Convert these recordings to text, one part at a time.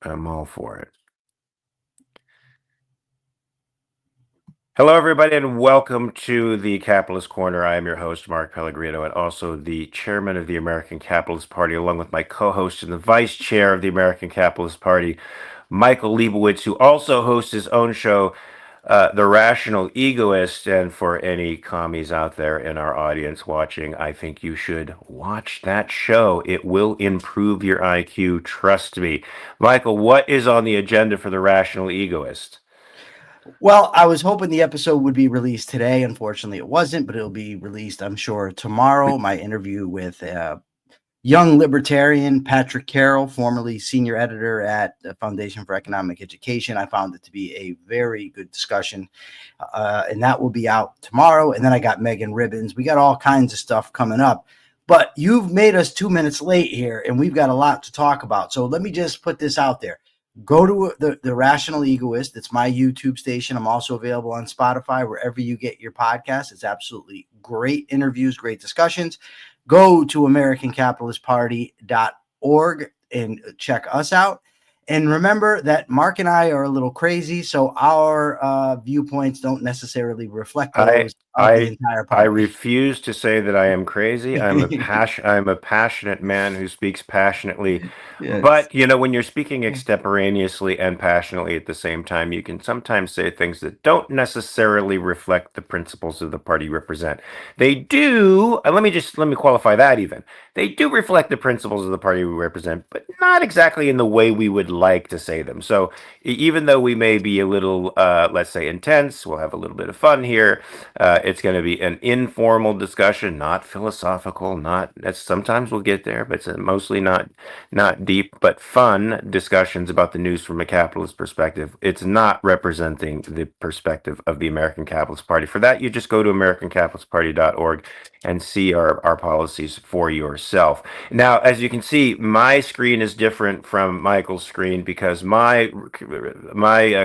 I'm all for it. Hello, everybody, and welcome to the Capitalist Corner. I am your host, Mark Pellegrino, and also the chairman of the American Capitalist Party, along with my co-host and the vice chair of the American Capitalist Party, Michael Liebowitz, who also hosts his own show, The Rational Egoist. And for any commies out there in our audience watching, I think you should watch that show. It will improve your IQ, trust me. Michael, what is on the agenda for The Rational Egoist? Well, I was hoping the episode would be released today. Unfortunately, it wasn't, but it'll be released, I'm sure, tomorrow. My interview with young libertarian Patrick Carroll, formerly senior editor at the Foundation for Economic Education. I found it to be a very good discussion, and that will be out tomorrow. And then I got Megan Ribbons. We got all kinds of stuff coming up. But you've made us 2 minutes late here, and we've got a lot to talk about. So let me just put this out there. Go to the Rational Egoist. It's my YouTube station. I'm also available on Spotify, wherever you get your podcasts. It's absolutely great interviews, great discussions. Go to AmericanCapitalistParty.org and check us out. And remember that Mark and I are a little crazy, so our viewpoints don't necessarily reflect those of the entire I party. refuse to say that I am crazy. I'm a passionate man who speaks passionately. Yes. But when you're speaking extemporaneously and passionately at the same time, you can sometimes say things that don't necessarily reflect the principles of the party you represent. They do, let me qualify that even. They do reflect the principles of the party we represent, but not exactly in the way we would like to say them. So even though we may be a little, let's say, intense, we'll have a little bit of fun here. It's going to be an informal discussion, not philosophical, not sometimes we'll get there, but it's mostly not deep, but fun discussions about the news from a capitalist perspective. It's not representing the perspective of the American Capitalist Party. For that, you just go to AmericanCapitalistParty.org and see our policies for yourself. Now, as you can see, my screen is different from Michael's screen because my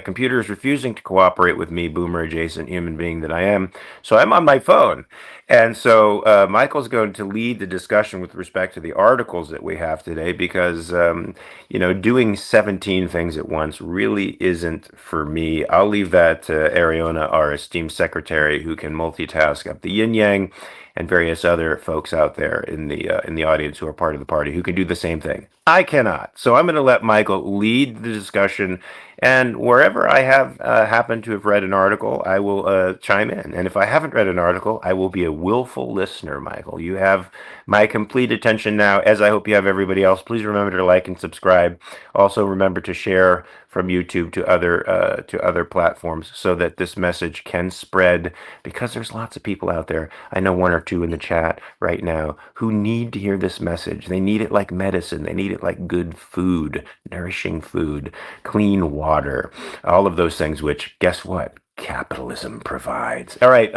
computer is refusing to cooperate with me, boomer adjacent human being that I am. So I'm on my phone. And so Michael's going to lead the discussion with respect to the articles that we have today because, doing 17 things at once really isn't for me. I'll leave that to Ariona, our esteemed secretary, who can multitask up the yin yang, and various other folks out there in the audience who are part of the party who can do the same thing. I cannot. So I'm going to let Michael lead the discussion, and wherever I have happened to have read an article, I will chime in. And if I haven't read an article, I will be a willful listener, Michael. You have my complete attention now, as I hope you have everybody else. Please remember to like and subscribe. Also, remember to share from YouTube to other platforms so that this message can spread, because there's lots of people out there. I know one or two in the chat right now who need to hear this message. They need it like medicine. They need it like good food, nourishing food, clean water, all of those things, which, guess what? Capitalism provides. All right,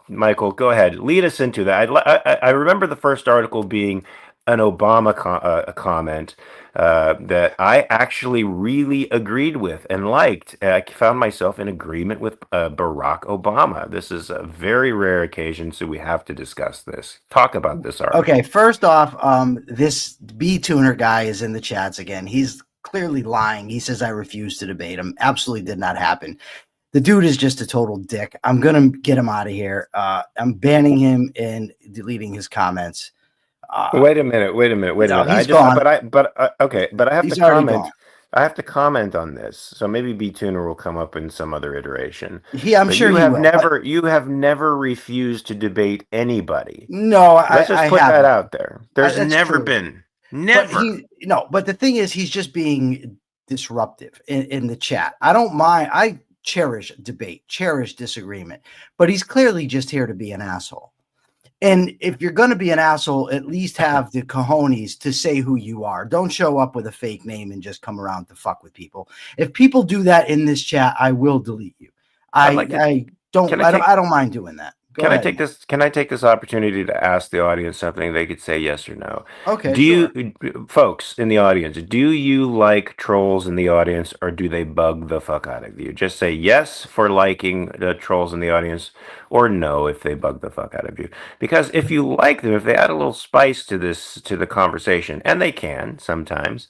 Michael, go ahead. Lead us into that. I remember the first article being an Obama comment that I actually really agreed with and liked. I found myself in agreement with Barack Obama. This is a very rare occasion, so we have to discuss this. Talk about this article. Okay, first off, this B-tuner guy is in the chats again. He's clearly lying. He says I refuse to debate him. Absolutely did not happen. The dude is just a total dick. I'm going to get him out of here. I'm banning him and deleting his comments. Wait a minute. He's gone. Okay, but I have He's to already comment. gone. I have to comment on this. So maybe B Tuner will come up in some other iteration. I'm sure you he have will. You have never refused to debate anybody. No, Let's just I put haven't. that out there. There's That's never true. been. Never. But the thing is, he's just being disruptive in the chat. I don't mind. I cherish debate, cherish disagreement, but he's clearly just here to be an asshole. And if you're going to be an asshole, at least have the cojones to say who you are. Don't show up with a fake name and just come around to fuck with people. If people do that in this chat, I will delete you. I don't mind doing that. Can I take this opportunity to ask the audience something? They could say yes or no. Okay, Do sure. you, folks in the audience, do you like trolls in the audience, or do they bug the fuck out of you? Just say yes for liking the trolls in the audience, or no if they bug the fuck out of you. Because if you like them, if they add a little spice to the conversation, and they can sometimes,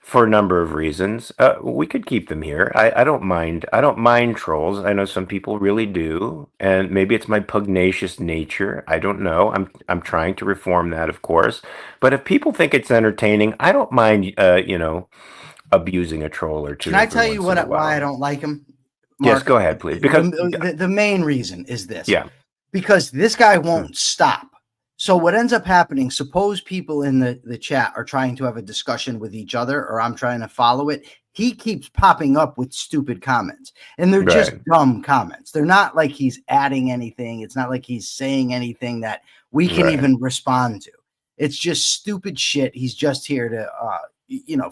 for a number of reasons. We could keep them here. I don't mind. I don't mind trolls. I know some people really do, and maybe it's my pugnacious nature. I don't know. I'm trying to reform that, of course. But if people think it's entertaining, I don't mind. Abusing a troll or Can two I every tell you once in a why I while. don't like him, Yes, Mark? go ahead, please. Because The main reason is this: yeah. because this guy Hmm. won't stop. So what ends up happening, suppose people in the chat are trying to have a discussion with each other, or I'm trying to follow it. He keeps popping up with stupid comments, and they're just Right. dumb comments. They're not like he's adding anything. It's not like he's saying anything that we can Right. even respond to. It's just stupid shit. He's just here to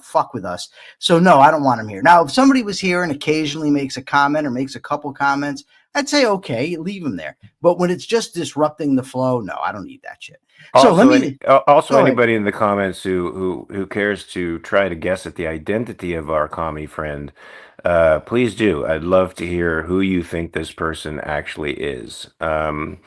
fuck with us. So no, I don't want him here. Now, if somebody was here and occasionally makes a comment or makes a couple comments, I'd say okay, leave him there. But when it's just disrupting the flow, no, I don't need that shit. So let me Also go ahead. anybody in the comments who cares to try to guess at the identity of our commie friend, please do. I'd love to hear who you think this person actually is. And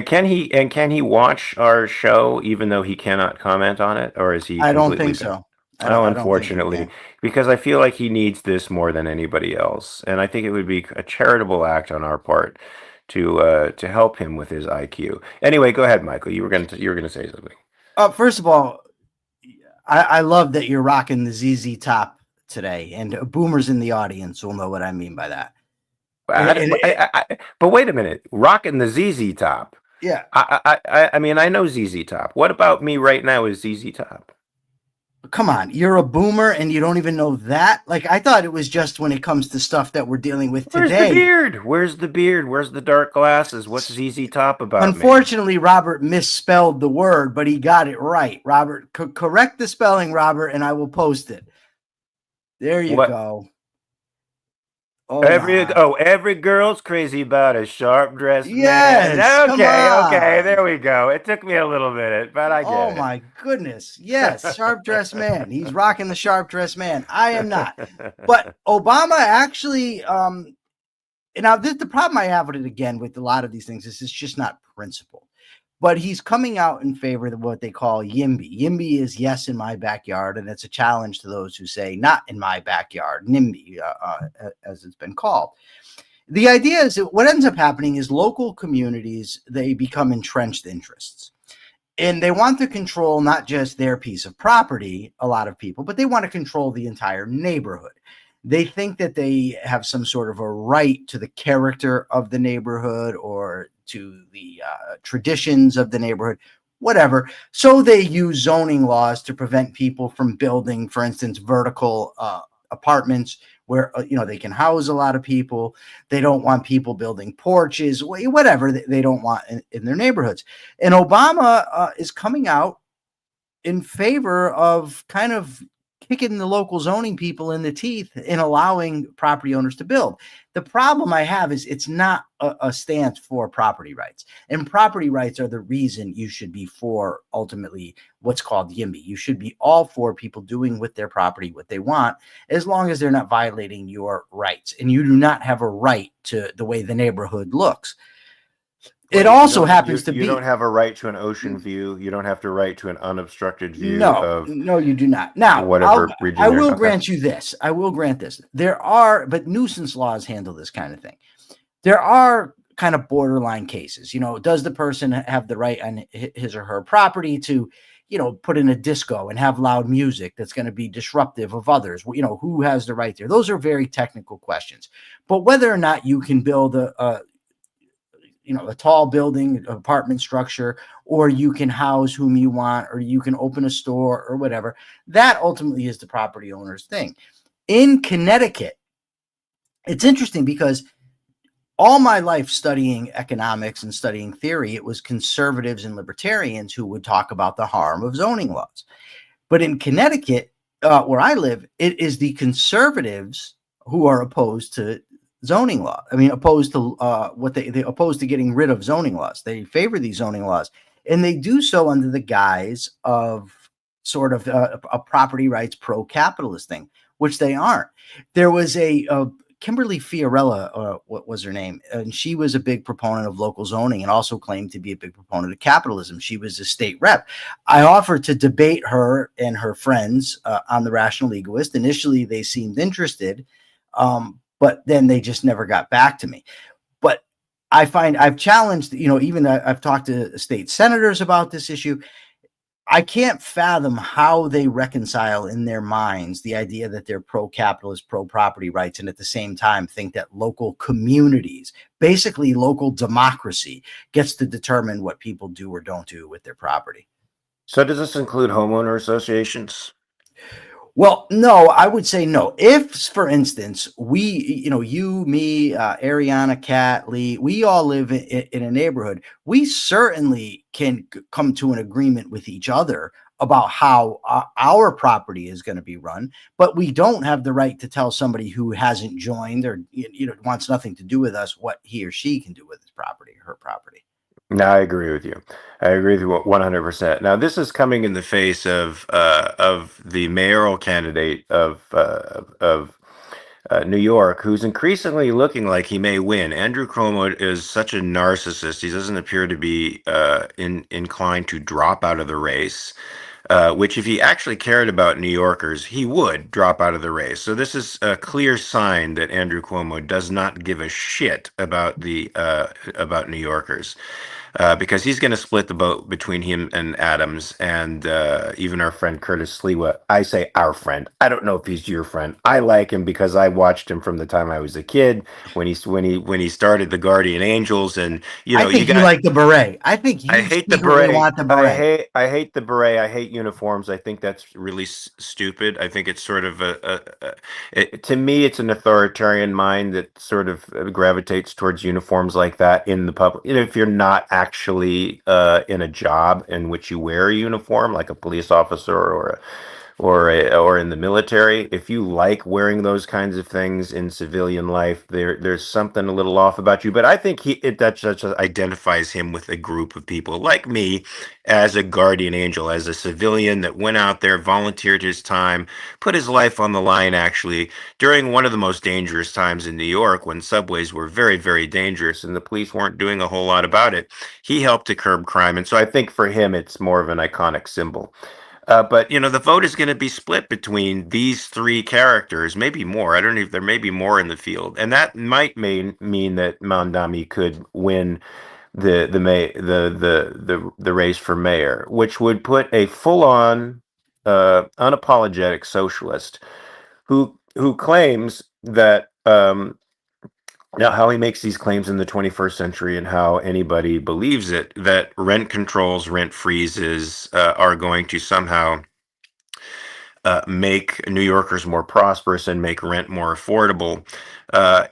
can he watch our show even though he cannot comment on it, or is he I don't completely think banned? so. I don't. Oh, I don't think he unfortunately, can. because I feel like he needs this more than anybody else, and I think it would be a charitable act on our part to help him with his IQ. Anyway, go ahead, Michael. You were gonna say something. First of all, I love that you're rocking the ZZ top today, and boomers in the audience will know what I mean by that. But wait a minute, rocking the ZZ Top. Yeah, I mean, I know ZZ Top. What about me right now is ZZ Top? come on, you're a boomer and you don't even know that. Like I thought it was just when it comes to stuff that we're dealing with Where's the today. beard? Where's the beard? Where's the dark glasses? What's ZZ Top about me? Unfortunately, Robert misspelled the word, but he got it right. Robert, correct the spelling, Robert, and I will post it. There you What? go. Oh my. Every girl's crazy about a sharp dressed man. Yes, come Okay, on. there we go. It took me a little minute, but I Oh get my goodness. Yes, sharp dressed man. He's rocking the sharp dressed man. I am not. But it. Obama actually and now the problem I have with it again with a lot of these things is it's just not principled. But he's coming out in favor of what they call YIMBY. YIMBY is yes in my backyard, and it's a challenge to those who say not in my backyard, NIMBY, as it's been called. The idea is that what ends up happening is local communities, they become entrenched interests. And they want to control not just their piece of property, a lot of people, but they want to control the entire neighborhood. They think that they have some sort of a right to the character of the neighborhood or to the traditions of the neighborhood, whatever. So they use zoning laws to prevent people from building, for instance, vertical apartments where they can house a lot of people. They don't want people building porches, whatever they don't want in their neighborhoods. And Obama is coming out in favor of kind of kicking the local zoning people in the teeth in allowing property owners to build. The problem I have is it's not a stance for property rights. And property rights are the reason you should be for ultimately what's called YIMBY. You should be all for people doing with their property what they want, as long as they're not violating your rights. And you do not have a right to the way the neighborhood looks. Well, It also happens to you don't be have a right to an ocean view. You don't have the right to an unobstructed view no, of no, you do not. Now, whatever I region you're in. will Okay. grant you this. I will grant this. There are, but nuisance laws handle this kind of thing. There are kind of borderline cases. Does the person have the right on his or her property to, put in a disco and have loud music that's going to be disruptive of others? Who has the right there? Those are very technical questions. But whether or not you can build a tall building, apartment structure, or you can house whom you want, or you can open a store or whatever. That ultimately is the property owner's thing. In Connecticut, it's interesting because all my life studying economics and studying theory, it was conservatives and libertarians who would talk about the harm of zoning laws. But in Connecticut, where I live, it is the conservatives who are opposed to zoning law. I mean, opposed to what they opposed to getting rid of zoning laws. They favor these zoning laws, and they do so under the guise of sort of a property rights pro-capitalist thing, which they aren't. There was a Kimberly Fiorella, what was her name? And she was a big proponent of local zoning and also claimed to be a big proponent of capitalism. She was a state rep. I offered to debate her and her friends on the Rational Egoist. Initially, they seemed interested, but then they just never got back to me. But I find I've challenged, even I've talked to state senators about this issue. I can't fathom how they reconcile in their minds the idea that they're pro-capitalist, pro-property rights, and at the same time think that local communities, basically local democracy, gets to determine what people do or don't do with their property. So does this include homeowner associations? Well, no, I would say no. If, for instance, you, me, Ariana, Kat, Lee, we all live in a neighborhood, we certainly can come to an agreement with each other about how our property is going to be run, but we don't have the right to tell somebody who hasn't joined or wants nothing to do with us what he or she can do with his property or her property. No, I agree with you. I agree with you 100%. Now, this is coming in the face of the mayoral candidate of New York, who's increasingly looking like he may win. Andrew Cuomo is such a narcissist; he doesn't appear to be inclined to drop out of the race. Which, if he actually cared about New Yorkers, he would drop out of the race. So this is a clear sign that Andrew Cuomo does not give a shit about about New Yorkers. Because he's going to split the vote between him and Adams and even our friend Curtis Sliwa. I say our friend. I don't know if he's your friend. I like him because I watched him from the time I was a kid when he started the Guardian Angels, and I think you like the beret. I think I you hate the secretly beret. want the beret. I hate the beret. I hate uniforms. I think that's really stupid. I think it's sort of to me, it's an authoritarian mind that sort of gravitates towards uniforms like that in the public. If you're not actually in a job in which you wear a uniform, like a police officer or in the military, if you like wearing those kinds of things in civilian life, there's something a little off about you. But I think that just identifies him with a group of people like me as a guardian angel, as a civilian that went out there, volunteered his time, put his life on the line actually during one of the most dangerous times in New York when subways were very, very dangerous and the police weren't doing a whole lot about it. He helped to curb crime. And so I think for him, it's more of an iconic symbol. But the vote is going to be split between these three characters, maybe more. I don't know if there may be more in the field, and that might mean that Mandami could win the race for mayor, which would put a full-on, unapologetic socialist who claims that. Now, how he makes these claims in the 21st century and how anybody believes it, that rent controls, rent freezes are going to somehow make New Yorkers more prosperous and make rent more affordable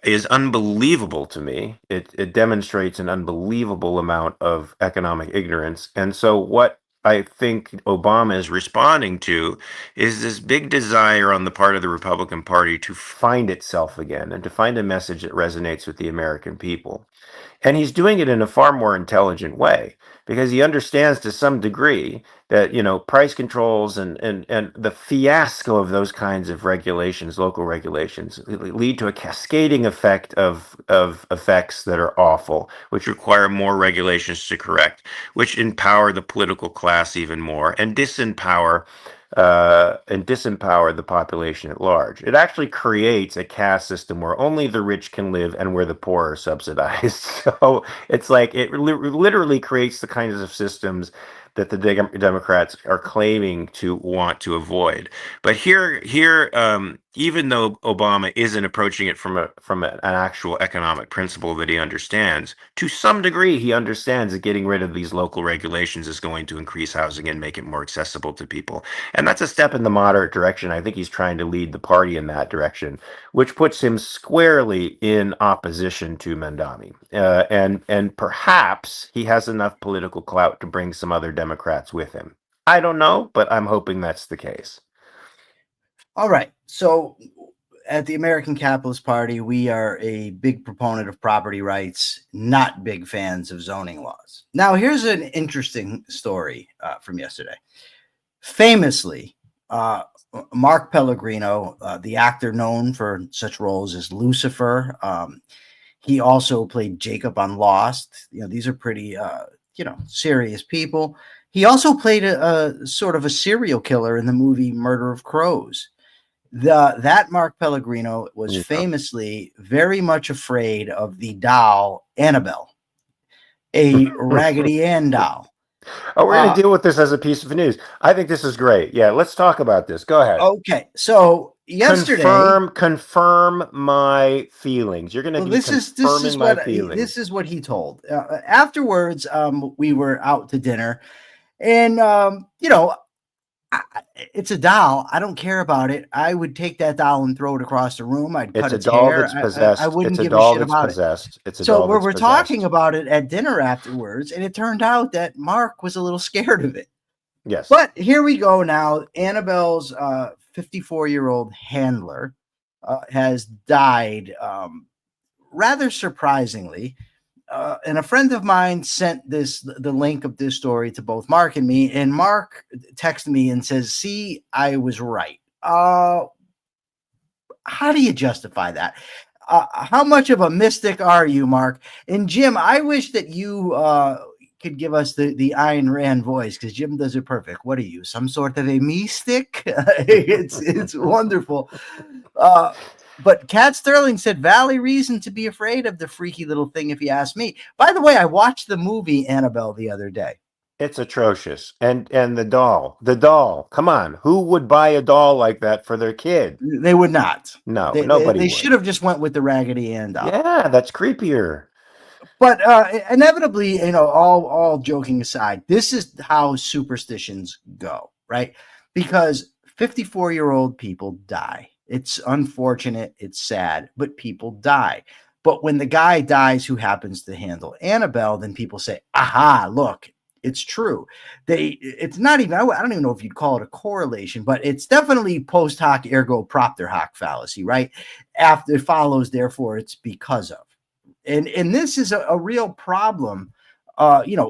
is unbelievable to me. It demonstrates an unbelievable amount of economic ignorance. And so what I think Obama is responding to is this big desire on the part of the Republican Party to find itself again and to find a message that resonates with the American people. And he's doing it in a far more intelligent way because he understands to some degree that, price controls and the fiasco of those kinds of regulations, local regulations, lead to a cascading effect of effects that are awful, which require more regulations to correct, which empower the political class even more and disempower the population at large. It actually creates a caste system where only the rich can live and where the poor are subsidized. So it's like it literally creates the kinds of systems that the Democrats are claiming to want to avoid. But here, even though Obama isn't approaching it from an actual economic principle that he understands, to some degree, he understands that getting rid of these local regulations is going to increase housing and make it more accessible to people. And that's a step in the moderate direction. I think he's trying to lead the party in that direction, which puts him squarely in opposition to Mandami. And perhaps he has enough political clout to bring some other Democrats with him. I don't know, but I'm hoping that's the case. All right. So at the American Capitalist Party, we are a big proponent of property rights, not big fans of zoning laws. Now, here's an interesting story from yesterday. Famously, Mark Pellegrino, the actor known for such roles as Lucifer. He also played Jacob on Lost. These are pretty, serious people. He also played a sort of a serial killer in the movie Murder of Crows. That Mark Pellegrino was Yeah. famously very much afraid of the doll Annabelle, a Raggedy Ann doll. Oh, we're going Uh, to deal with this as a piece of news. I think this is great. Yeah, let's talk about this. Go ahead. okay, so yesterday, Confirm my feelings. You're going to well, be confirming my this feelings. is what he told. Afterwards, we were out to dinner, and it's a doll. I don't care about it. I would take that doll and throw it across the room. I'd cut It's a its doll hair. that's I possessed. It's wouldn't a give a doll shit that's about it. possessed. It's a So doll we that's were talking possessed. about it at dinner afterwards, and it turned out that Mark was a little scared of it. Yes. But here we go now. Annabelle's 54-year-old handler has died rather surprisingly. And a friend of mine sent the link of this story to both Mark and me, and Mark texted me and says, "See, I was right." How do you justify that? How much of a mystic are you, Mark? And Jim, I wish that you could give us the Ayn Rand voice, because Jim does it perfect. What are you, some sort of a mystic? It's wonderful. Uh, but Cat Sterling said, "Valley reason to be afraid of the freaky little thing, if you ask me." By the way, I watched the movie Annabelle the other day. It's atrocious. And the doll. Come on. Who would buy a doll like that for their kid? They would not. No, They, nobody they should would. have just went with the Raggedy Ann doll. Yeah, that's creepier. But inevitably, all joking aside, this is how superstitions go, right? Because 54-year-old people die. It's unfortunate, it's sad, but people die. But when the guy dies who happens to handle Annabelle, then people say, "Aha, look, it's true." It's not even, I don't even know if you'd call it a correlation, but it's definitely post hoc ergo propter hoc fallacy, right? After it follows, therefore it's because of. And this is a real problem.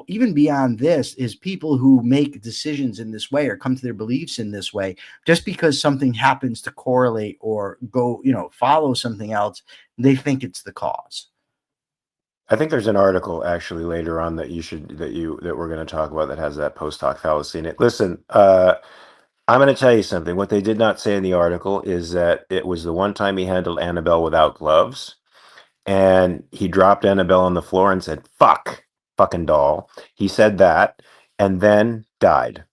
Even beyond this, is people who make decisions in this way or come to their beliefs in this way, just because something happens to correlate or go, follow something else, they think it's the cause. I think there's an article actually later on that we're going to talk about that has that post hoc fallacy in it. Listen, I'm going to tell you something. What they did not say in the article is that it was the one time he handled Annabelle without gloves, and he dropped Annabelle on the floor and said, "Fuck, fucking doll." He said that, and then died.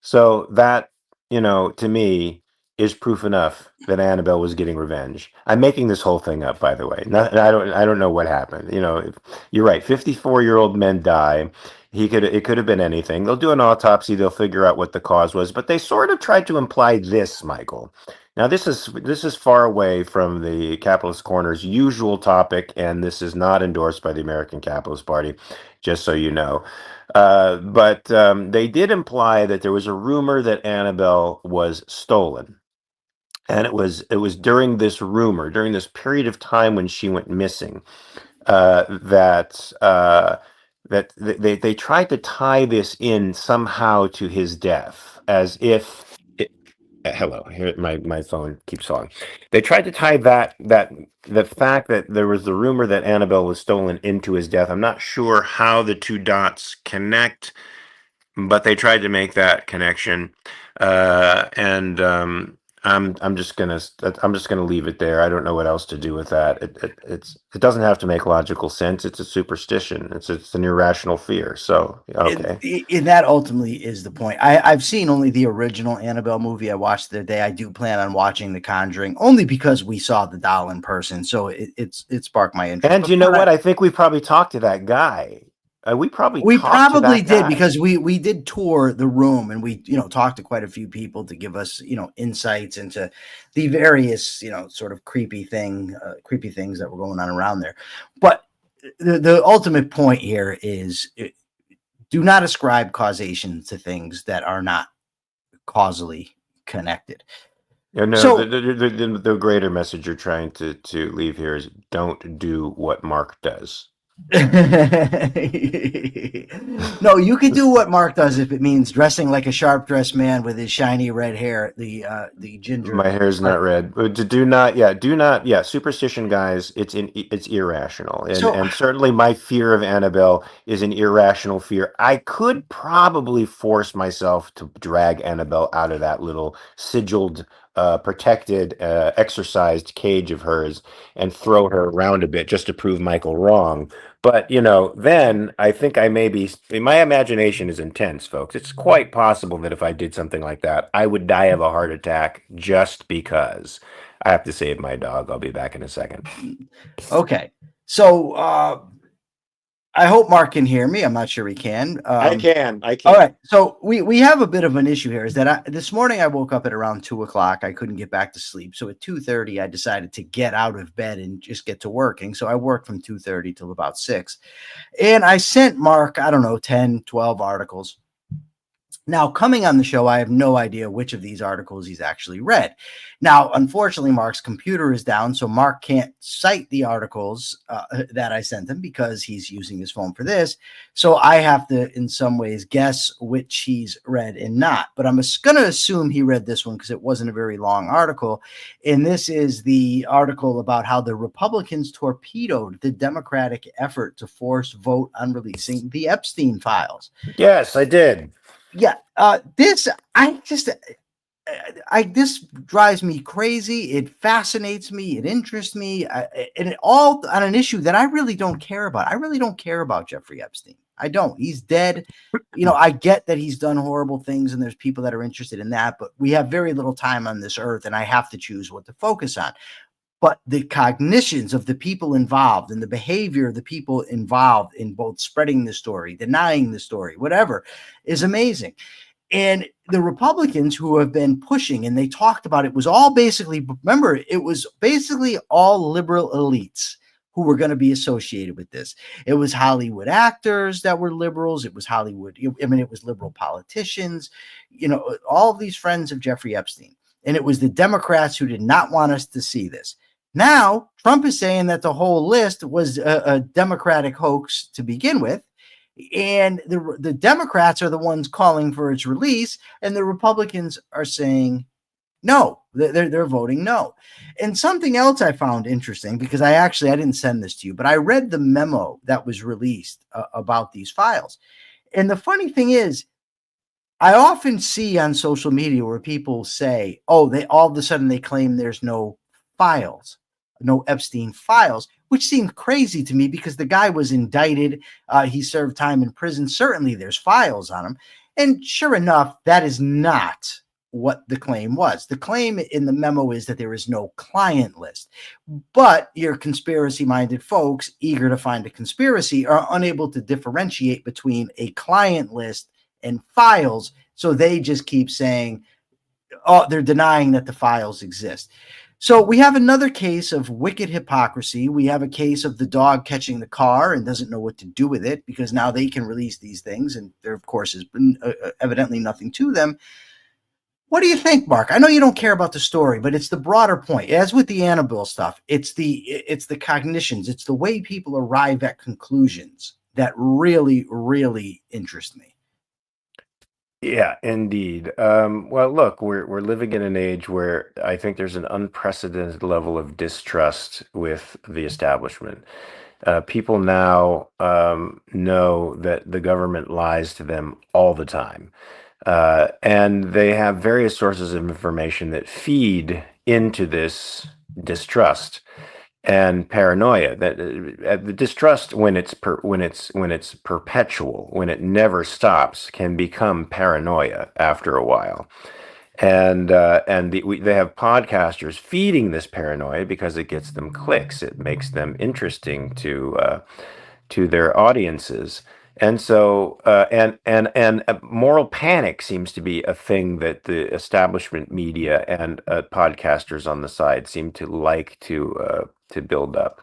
So that, to me, is proof enough that Annabelle was getting revenge. I'm making this whole thing up, by the way. I don't know what happened. You're right. 54-year-old men die. It could have been anything. They'll do an autopsy. They'll figure out what the cause was. But they sort of tried to imply this, Michael. Now, this is far away from the Capitalist Corner's usual topic, and this is not endorsed by the American Capitalist Party, just so you know. But they did imply that there was a rumor that Annabelle was stolen, and it was during this period of time when she went missing, that they tried to tie this in somehow to his death, as if hello, here my phone keeps falling. They tried to tie that the fact that there was the rumor that Annabelle was stolen into his death. I'm not sure how the two dots connect, but they tried to make that connection, and I'm just gonna leave it there. I don't know what else to do with that. It doesn't have to make logical sense. It's a superstition. It's an irrational fear. So okay. And that ultimately is the point. I've seen only the original Annabelle movie. I watched the other day. I do plan on watching The Conjuring only because we saw the doll in person, so it sparked my interest. And But you know what? I think we probably talked to that guy. We probably we talked to probably that did, guy. because we did tour the room, and we talked to quite a few people to give us insights into the various sort of creepy things that were going on around there. But the ultimate point here is, do not ascribe causation to things that are not causally connected. No, So the greater message you're trying to leave here is don't do what Mark does. No, you could do what Mark does if it means dressing like a sharp dressed man with his shiny red hair, the ginger. My hair's But not red. Do not, yeah, do not, yeah. Superstition, guys, it's irrational, so and certainly my fear of Annabelle is an irrational fear. I could probably force myself to drag Annabelle out of that little sigiled, protected, exercised cage of hers and throw her around a bit just to prove Michael wrong. But, then I think I may be, my imagination is intense, folks. It's quite possible that if I did something like that, I would die of a heart attack just because. I have to save my dog. I'll be back in a second. okay. So I hope Mark can hear me. I'm not sure he can. I can. I All right. can. So we have a bit of an issue here. Is that this morning I woke up at around 2 o'clock. I couldn't get back to sleep. So at 2:30, I decided to get out of bed and just get to working. So I worked from 2:30 till about 6. And I sent Mark, I don't know, 10, 12 articles. Now, coming on the show, I have no idea which of these articles he's actually read. Now, unfortunately, Mark's computer is down, so Mark can't cite the articles that I sent him because he's using his phone for this. So I have to, in some ways, guess which he's read and not. But I'm going to assume he read this one because it wasn't a very long article. And this is the article about how the Republicans torpedoed the Democratic effort to force vote on releasing the Epstein files. Yes, I did. Yeah, this this drives me crazy. It fascinates me. It interests me, and it all on an issue that I really don't care about. I really don't care about Jeffrey Epstein. I don't. He's dead. I get that he's done horrible things, and there's people that are interested in that. But we have very little time on this earth, and I have to choose what to focus on. But the cognitions of the people involved and the behavior of the people involved in both spreading the story, denying the story, whatever, is amazing. And the Republicans who have been pushing, and they talked about it, was all basically, remember, it was basically all liberal elites who were going to be associated with this. It was Hollywood actors that were liberals. It was Hollywood. It was liberal politicians, all of these friends of Jeffrey Epstein. And it was the Democrats who did not want us to see this. Now, Trump is saying that the whole list was a Democratic hoax to begin with. And the Democrats are the ones calling for its release, and the Republicans are saying no. They're voting no. And something else I found interesting, because I didn't send this to you, but I read the memo that was released about these files. And the funny thing is, I often see on social media where people say, oh, they all of a sudden they claim there's no files, no Epstein files, which seemed crazy to me because the guy was indicted. He served time in prison. Certainly there's files on him. And sure enough, that is not what the claim was. The claim in the memo is that there is no client list. But your conspiracy-minded folks, eager to find a conspiracy, are unable to differentiate between a client list and files. So they just keep saying, oh, they're denying that the files exist. So we have another case of wicked hypocrisy. We have a case of the dog catching the car and doesn't know what to do with it because now they can release these things. And there, of course, has been evidently nothing to them. What do you think, Mark? I know you don't care about the story, but it's the broader point. As with the Annabelle stuff, it's the cognitions. It's the way people arrive at conclusions that really, really interest me. Yeah, indeed. Well, look, we're living in an age where I think there's an unprecedented level of distrust with the establishment. People now know that the government lies to them all the time, and they have various sources of information that feed into this distrust and paranoia. That the distrust, when it's perpetual, when it never stops, can become paranoia after a while. And they have podcasters feeding this paranoia because it gets them clicks. It makes them interesting to their audiences. And so, and moral panic seems to be a thing that the establishment media and podcasters on the side seem to like to build up.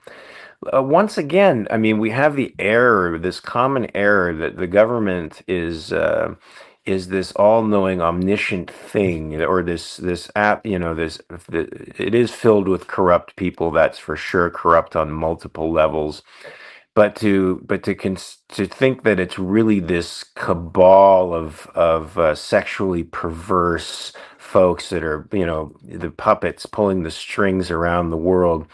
Once again, I mean, we have the error, this common error that the government is this all-knowing, omniscient thing, or this app, it is filled with corrupt people. That's for sure, corrupt on multiple levels. to think that it's really this cabal of sexually perverse folks that are, the puppets pulling the strings around the world,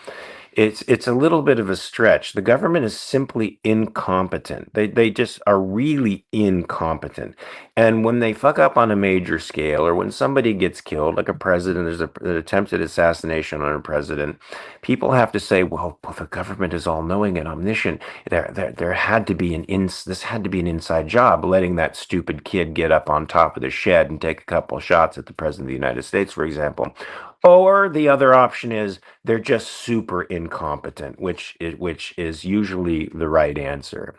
it's a little bit of a stretch. The government is simply incompetent. They just are really incompetent. And when they fuck up on a major scale, or when somebody gets killed, like a president, there's an attempted assassination on a president, people have to say, well, the government is all knowing and omniscient. There had to be this had to be an inside job, letting that stupid kid get up on top of the shed and take a couple shots at the president of the United States, for example. Or the other option is they're just super incompetent, which is usually the right answer.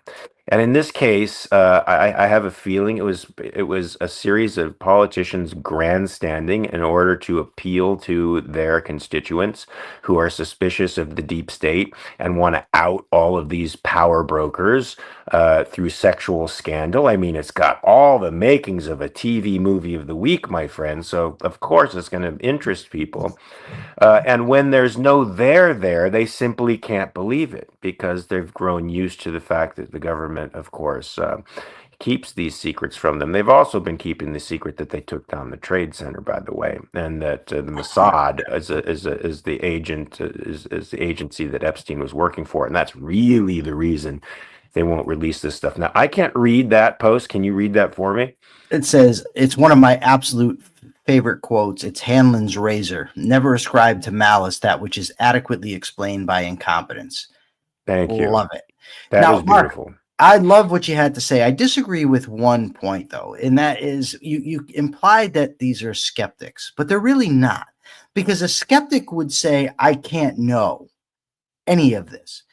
And in this case, I have a feeling it was a series of politicians grandstanding in order to appeal to their constituents who are suspicious of the deep state and want to out all of these power brokers through sexual scandal. I mean, it's got all the makings of a TV movie of the week, my friend. So of course it's going to interest people. And when there's no there, they simply can't believe it because they've grown used to the fact that the government, of course, keeps these secrets from them. They've also been keeping the secret that they took down the Trade Center, by the way, and that the Mossad is the agent is the agency that Epstein was working for, and that's really the reason they won't release this stuff. Now, I can't read that post. Can you read that for me? It says, it's one of my absolute favorite quotes. It's Hanlon's razor. Never ascribe to malice that which is adequately explained by incompetence. Thank you. Love it. That Now, was Mark, beautiful. I love what you had to say. I disagree with one point, though, and that is you implied that these are skeptics, but they're really not. Because a skeptic would say, I can't know any of this.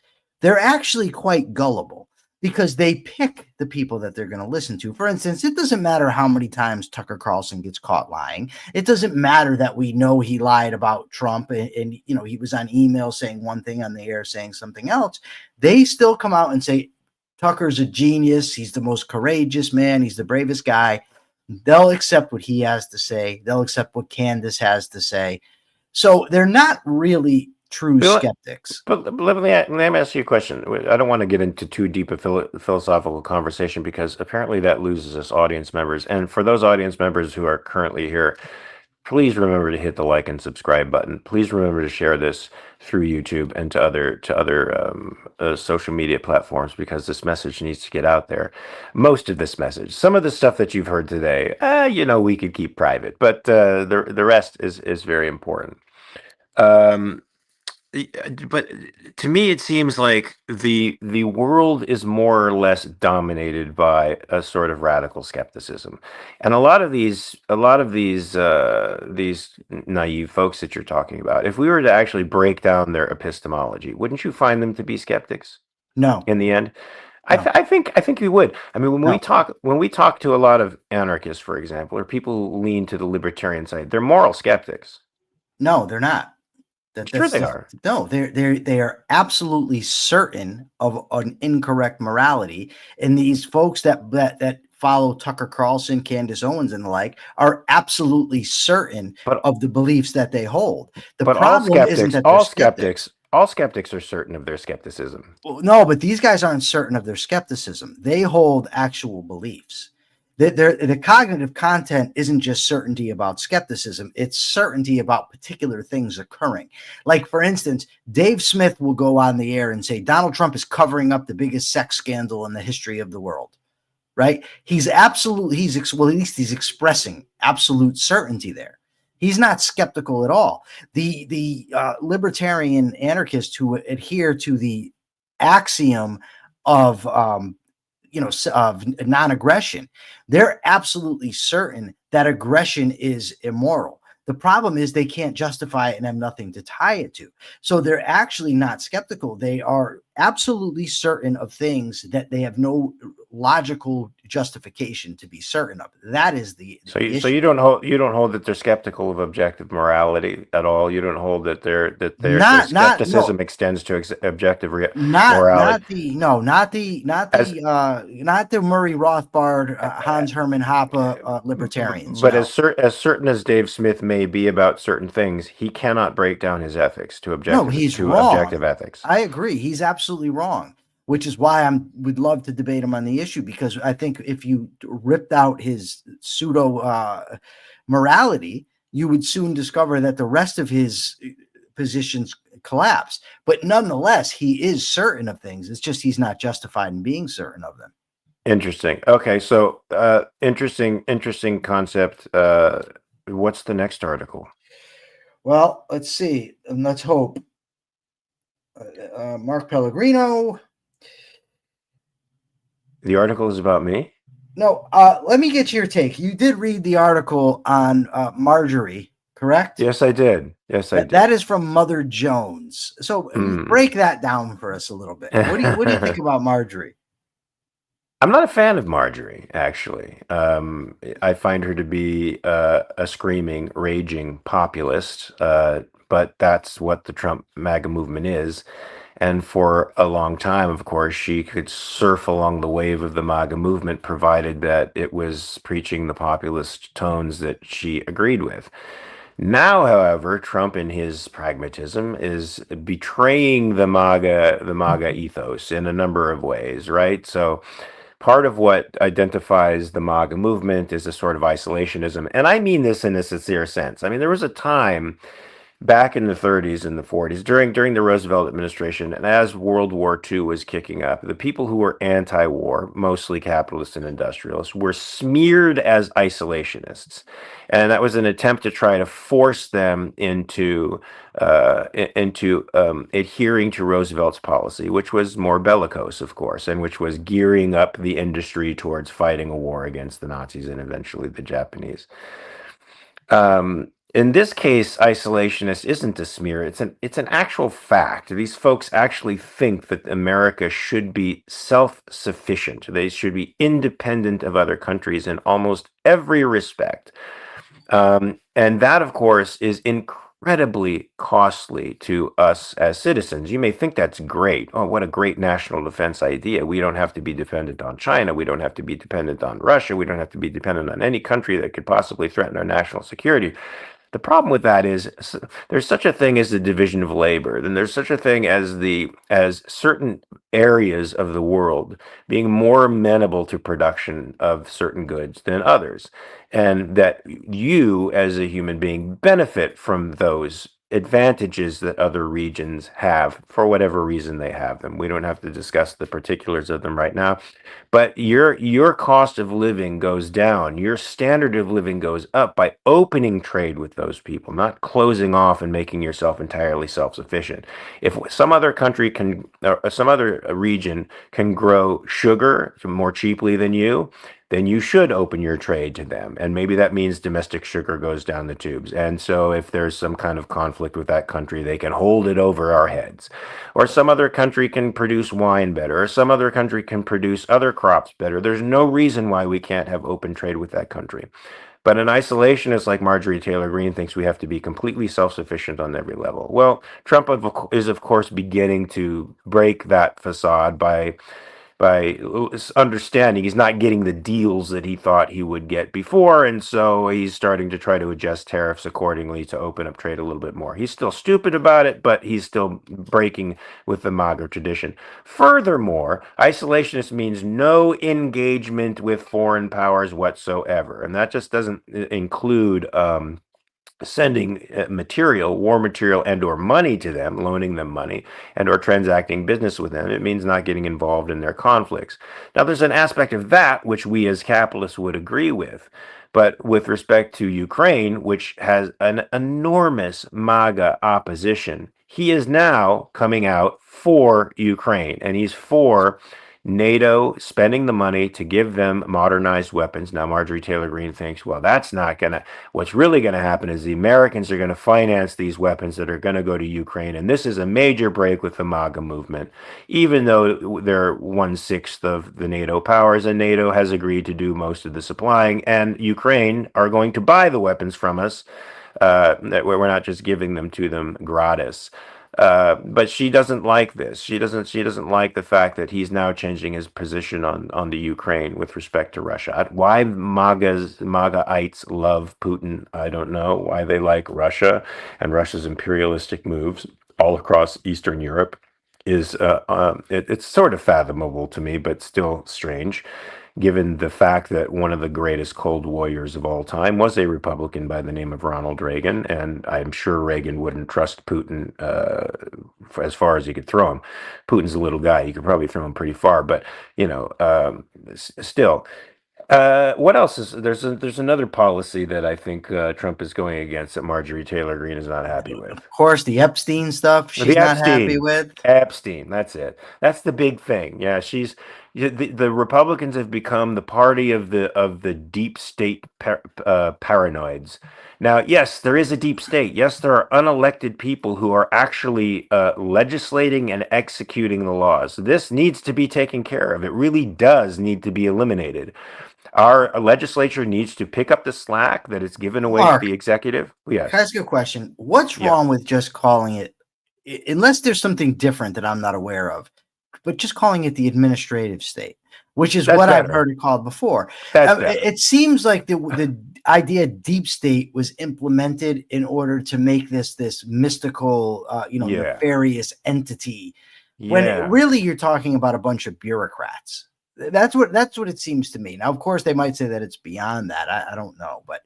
They're actually quite gullible because they pick the people that they're going to listen to. For instance, it doesn't matter how many times Tucker Carlson gets caught lying. It doesn't matter that we know he lied about Trump and he was on email saying one thing on the air, saying something else. They still come out and say, Tucker's a genius. He's the most courageous man. He's the bravest guy. They'll accept what he has to say. They'll accept what Candace has to say. So they're not really true skeptics. But let me ask you a question. I don't want to get into too deep a philosophical conversation because apparently that loses us audience members. And for those audience members who are currently here, please remember to hit the like and subscribe button. Please remember to share this through YouTube and to other social media platforms because this message needs to get out there. Most of this message, some of the stuff that you've heard today, we could keep private, but the rest is very important. Um, but to me, it seems like the world is more or less dominated by a sort of radical skepticism, and a lot of these naive folks that you're talking about, if we were to actually break down their epistemology, wouldn't you find them to be skeptics No, in the end? no, I think we would. I mean, no, when we talk to a lot of anarchists, for example, or people who lean to the libertarian side, they're moral skeptics. no, they're not. Sure, they are. No, they are absolutely certain of an incorrect morality, and these folks that follow Tucker Carlson, Candace Owens, and the like are absolutely certain But of the beliefs that they hold. The But all problem isn't skeptics, that they're skeptics. all skeptics are certain of their skepticism. Well, no, but these guys aren't certain of their skepticism. They hold actual beliefs. The cognitive content isn't just certainty about skepticism, it's certainty about particular things occurring. Like, for instance, Dave Smith will go on the air and say Donald Trump is covering up the biggest sex scandal in the history of the world, right? Well, at least he's expressing absolute certainty there. He's not skeptical at all. The libertarian anarchists who adhere to the axiom of of non-aggression, they're absolutely certain that aggression is immoral. The problem is they can't justify it and have nothing to tie it to. So they're actually not skeptical. They are absolutely certain of things that they have no logical justification to be certain of. That is the So issue. you don't hold that they're skeptical of objective morality at all. You don't hold that their skepticism extends to objective morality. Not the Murray Rothbard, Hans Hermann Hoppe libertarians. But No. as certain as Dave Smith may be about certain things, he cannot break down his ethics to No, he's wrong. objective ethics. I agree. He's absolutely wrong. which is why would love to debate him on the issue, because I think if you ripped out his pseudo morality, you would soon discover that the rest of his positions collapse. But nonetheless, he is certain of things. It's just he's not justified in being certain of them. Interesting. Okay, so interesting concept. What's the next article? Well, let's see, and let's hope. Mark Pellegrino. The article is about me? No, let me get your take. You did read the article on Marjorie, correct? Yes, I did. Yes, I That did. is from Mother Jones. So Hmm. break that down for us a little bit. What do you think about Marjorie? I'm not a fan of Marjorie, actually. I find her to be a screaming, raging populist, but that's what the Trump MAGA movement is. And for a long time, of course, she could surf along the wave of the MAGA movement, provided that it was preaching the populist tones that she agreed with. Now, however, Trump, in his pragmatism, is betraying the MAGA ethos in a number of ways, right? So part of what identifies the MAGA movement is a sort of isolationism. And I mean this in a sincere sense. I mean, there was a time back in the 30s and the 40s during the Roosevelt administration, and as World War II was kicking up, the people who were anti-war, mostly capitalists and industrialists, were smeared as isolationists, and that was an attempt to try to force them into adhering to Roosevelt's policy, which was more bellicose, of course, and which was gearing up the industry towards fighting a war against the Nazis and eventually the Japanese. In this case, isolationist isn't a smear. It's an actual fact. These folks actually think that America should be self-sufficient. They should be independent of other countries in almost every respect. And that, of course, is incredibly costly to us as citizens. You may think that's great. Oh, what a great national defense idea. We don't have to be dependent on China. We don't have to be dependent on Russia. We don't have to be dependent on any country that could possibly threaten our national security. The problem with that is there's such a thing as the division of labor, then there's such a thing as certain areas of the world being more amenable to production of certain goods than others, and that you as a human being benefit from those advantages that other regions have for whatever reason they have them. We don't have to discuss the particulars of them right now, but your cost of living goes down. Your standard of living goes up by opening trade with those people, not closing off and making yourself entirely self-sufficient. If some other country can, or some other region can grow sugar more cheaply than you, then you should open your trade to them. And maybe that means domestic sugar goes down the tubes. And so if there's some kind of conflict with that country, they can hold it over our heads. Or some other country can produce wine better, or some other country can produce other crops better. There's no reason why we can't have open trade with that country. But an isolationist like Marjorie Taylor Greene thinks we have to be completely self-sufficient on every level. Well, Trump is, of course, beginning to break that facade by understanding he's not getting the deals that he thought he would get before, and so he's starting to try to adjust tariffs accordingly to open up trade a little bit more. He's still stupid about it, but he's still breaking with the MAGA tradition. Furthermore, isolationist means no engagement with foreign powers whatsoever, and that just doesn't include sending war material and or money to them, loaning them money and or transacting business with them. It means not getting involved in their conflicts. Now, there's an aspect of that which we as capitalists would agree with. But with respect to Ukraine, which has an enormous MAGA opposition, he is now coming out for Ukraine, and he's for NATO spending the money to give them modernized weapons. Now, Marjorie Taylor Greene thinks, well, that's not going to, what's really going to happen is the Americans are going to finance these weapons that are going to go to Ukraine. And this is a major break with the MAGA movement, even though they're 1/6 of the NATO powers, and NATO has agreed to do most of the supplying, and Ukraine are going to buy the weapons from us. That we're not just giving them to them gratis. But she doesn't like this. She doesn't like the fact that he's now changing his position on the Ukraine with respect to Russia. Why MAGAites love Putin, I don't know. Why they like Russia and Russia's imperialistic moves all across Eastern Europe, it's sort of fathomable to me, but still strange, given the fact that one of the greatest Cold Warriors of all time was a Republican by the name of Ronald Reagan, and I'm sure Reagan wouldn't trust Putin as far as he could throw him. Putin's a little guy; you could probably throw him pretty far, but still. What else is there's another policy that I think Trump is going against that Marjorie Taylor Greene is not happy with. Of course, the Epstein stuff she's The not happy with. Epstein, that's it. That's the big thing. Yeah, the Republicans have become the party of the deep state paranoids. Now, yes, there is a deep state. Yes, there are unelected people who are actually legislating and executing the laws. This needs to be taken care of. It really does need to be eliminated. Our legislature needs to pick up the slack that it's given away to Mark, the executive. can I Yes. ask you a question? What's Yeah. wrong with just calling it, unless there's something different that I'm not aware of, but just calling it the administrative state, which is That's what I've better. heard it called before. That's better. It seems like the idea deep state was implemented in order to make this mystical, Yeah. nefarious entity, when Yeah. really you're talking about a bunch of bureaucrats. That's what it seems to me. Now, of course, they might say that it's beyond that. I don't know, but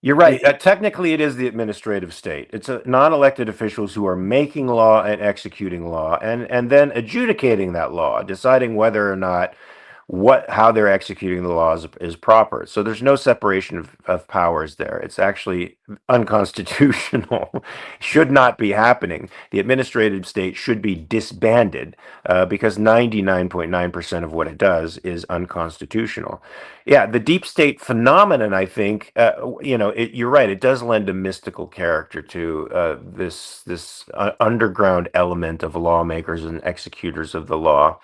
You're right. Technically, it is the administrative state. It's non-elected officials who are making law and executing law, and then adjudicating that law, deciding whether or not how they're executing the laws is proper. So there's no separation of powers there. It's actually unconstitutional. Should not be happening. The administrative state should be disbanded because 99.9% of what it does is unconstitutional. Yeah, the deep state phenomenon, I think, you're right. It does lend a mystical character to this underground element of lawmakers and executors of the law,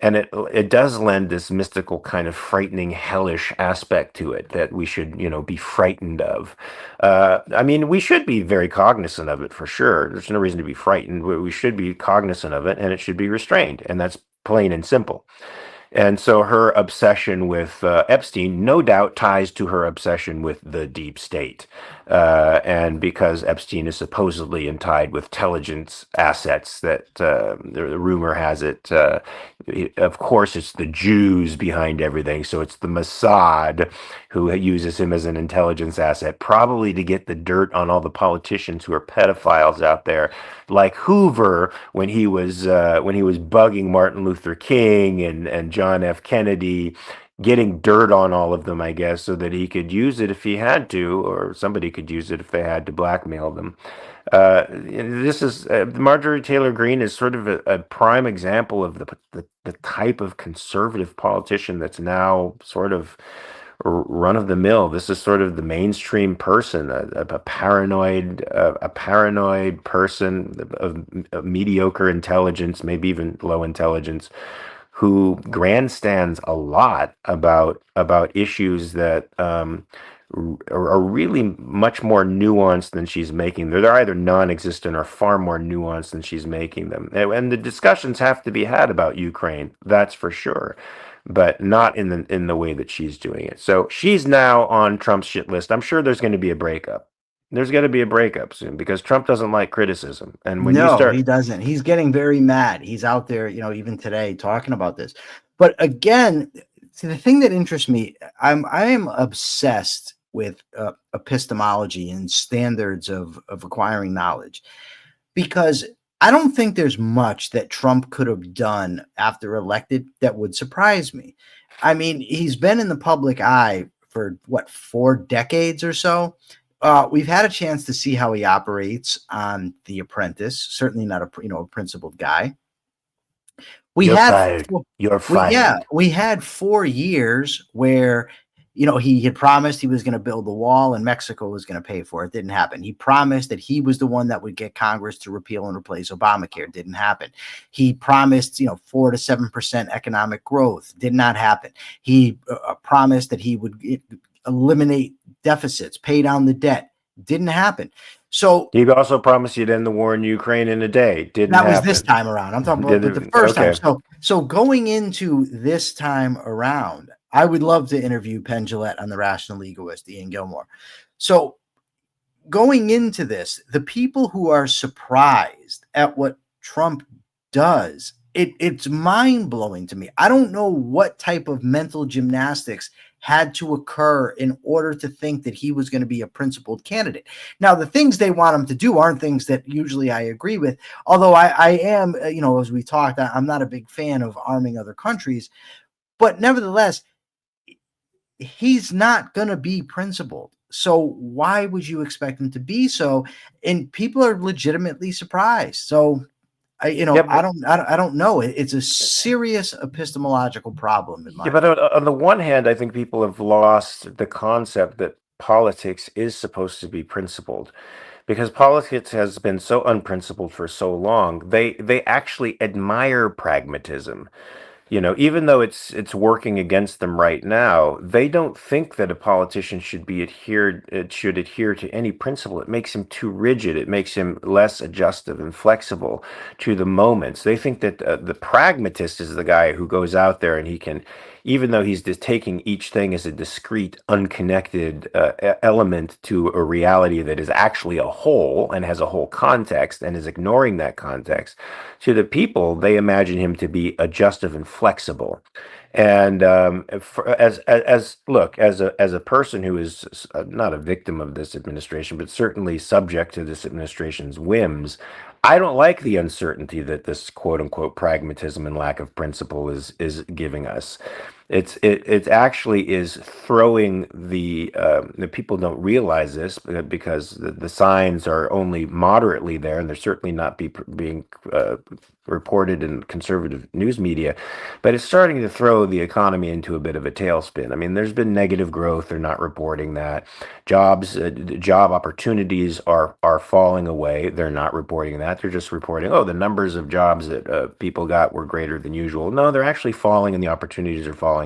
and it does lend this mystical kind of frightening, hellish aspect to it that we should, be frightened of. I mean, we should be very cognizant of it for sure. There's no reason to be frightened. We should be cognizant of it, and it should be restrained, and that's plain and simple. And so her obsession with Epstein, no doubt, ties to her obsession with the deep state. And because Epstein is supposedly tied with intelligence assets, that the rumor has it, of course, it's the Jews behind everything. So it's the Mossad who uses him as an intelligence asset, probably to get the dirt on all the politicians who are pedophiles out there, like Hoover when he was bugging Martin Luther King and John F. Kennedy, getting dirt on all of them, I guess, so that he could use it if he had to, or somebody could use it if they had to blackmail them. This is Marjorie Taylor Greene is sort of a prime example of the type of conservative politician that's now sort of run of the mill. This is sort of the mainstream person, a paranoid person of mediocre intelligence, maybe even low intelligence, who grandstands a lot about issues that are really much more nuanced than she's making. They're either non-existent or far more nuanced than she's making them. And the discussions have to be had about Ukraine, that's for sure, but not in the way that she's doing it. So she's now on Trump's shit list. I'm sure there's going to be a breakup. There's going to be a breakup soon because Trump doesn't like criticism. And when you no, he start, doesn't. He's getting very mad. He's out there, even today talking about this. But again, see, the thing that interests me, I am obsessed with epistemology and standards of acquiring knowledge, because I don't think there's much that Trump could have done after elected that would surprise me. I mean, he's been in the public eye for what, 4 decades or so. We've had a chance to see how he operates on The Apprentice. Certainly not a principled guy. We you're had fired. You're yeah, fired. we had 4 years where he had promised he was going to build the wall and Mexico was going to pay for it. Didn't happen. He promised that he was the one that would get Congress to repeal and replace Obamacare. Didn't happen. He promised 4 to 7% economic growth. Did not happen. He promised that he would eliminate deficits, pay down the debt. Didn't happen. So He also promised you'd end the war in Ukraine in a day. Didn't that was this happen. time around. I'm talking about the first time. Okay. So going into this time around, I would love to interview Penn Jillette on the Rational Egoist, Ian Gilmore. So going into this, the people who are surprised at what Trump does. It's mind-blowing to me. I don't know what type of mental gymnastics had to occur in order to think that he was going to be a principled candidate. Now, the things they want him to do aren't things that usually I agree with, although I am, as we talked, I'm not a big fan of arming other countries, but nevertheless, he's not going to be principled. So why would you expect him to be so? And people are legitimately surprised. So Yeah, I don't know. It's a serious epistemological problem in my yeah, but opinion. on the one hand, I think people have lost the concept that politics is supposed to be principled, because politics has been so unprincipled for so long. They actually admire pragmatism. Even though it's working against them right now, they don't think that a politician should adhere to any principle. It makes him too rigid. It makes him less adjustive and flexible to the moments. They think that the pragmatist is the guy who goes out there and he can, even though he's just taking each thing as a discrete, unconnected element to a reality that is actually a whole and has a whole context and is ignoring that context. To the people, they imagine him to be adjustive and flexible. And as a person who is not a victim of this administration, but certainly subject to this administration's whims, I don't like the uncertainty that this quote unquote pragmatism and lack of principle is giving us. It actually is throwing the people don't realize this because the signs are only moderately there, and they're certainly not being reported in conservative news media, but it's starting to throw the economy into a bit of a tailspin. I mean, there's been negative growth. They're not reporting that. Job opportunities are falling away. They're not reporting that. They're just reporting, oh, the numbers of jobs that people got were greater than usual. No, they're actually falling, and the opportunities are falling.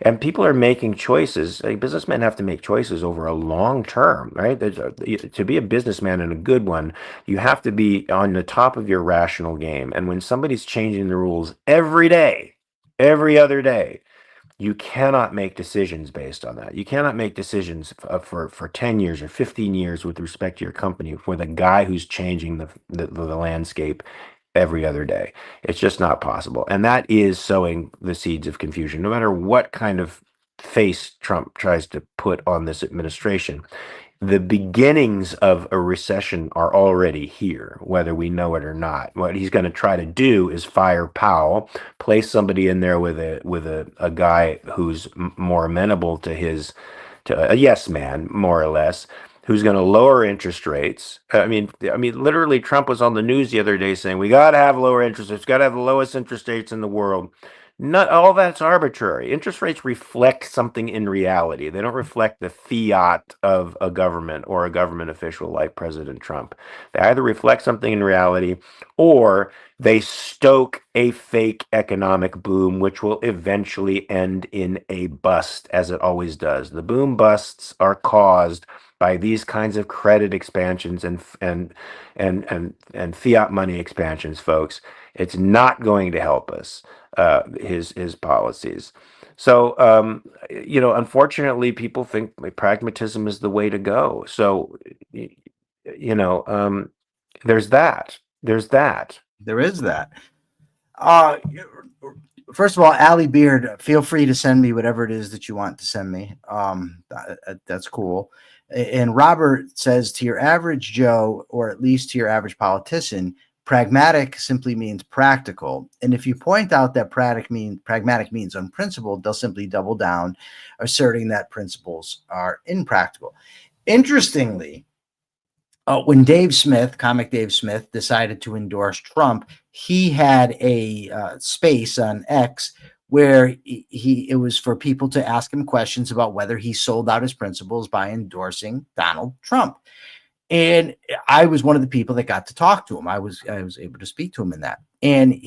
And people are making choices. Businessmen have to make choices over a long term, right? To be a businessman and a good one, you have to be on the top of your rational game. And when somebody's changing the rules every day, every other day, you cannot make decisions based on that. You cannot make decisions for 10 years or 15 years with respect to your company for the guy who's changing the landscape every other day. It's just not possible. And that is sowing the seeds of confusion, no matter what kind of face Trump tries to put on this administration. The beginnings of a recession are already here, whether we know it or not. What he's going to try to do is fire Powell, place somebody in there with a guy who's more amenable to a yes man, more or less, who's going to lower interest rates. I mean, literally, Trump was on the news the other day saying we got to have lower interest rates, got to have the lowest interest rates in the world. Not all that's arbitrary. Interest rates reflect something in reality. They don't reflect the fiat of a government or a government official like President Trump. They either reflect something in reality or they stoke a fake economic boom, which will eventually end in a bust, as it always does. The boom busts are caused by these kinds of credit expansions and fiat money expansions, folks. It's not going to help us, his policies. So, unfortunately, people think pragmatism is the way to go. So, you know, um, there's that. There's that. There is that. Uh, First of all, Allie Beard, feel free to send me whatever it is that you want to send me. That's cool. And Robert says, to your average Joe, or at least to your average politician, pragmatic simply means practical. And if you point out that pragmatic means unprincipled, they'll simply double down, asserting that principles are impractical. Interestingly, when comic Dave Smith, decided to endorse Trump, he had a space on X where it was for people to ask him questions about whether he sold out his principles by endorsing Donald Trump. And I was one of the people that got to talk to him. I was able to speak to him in that. And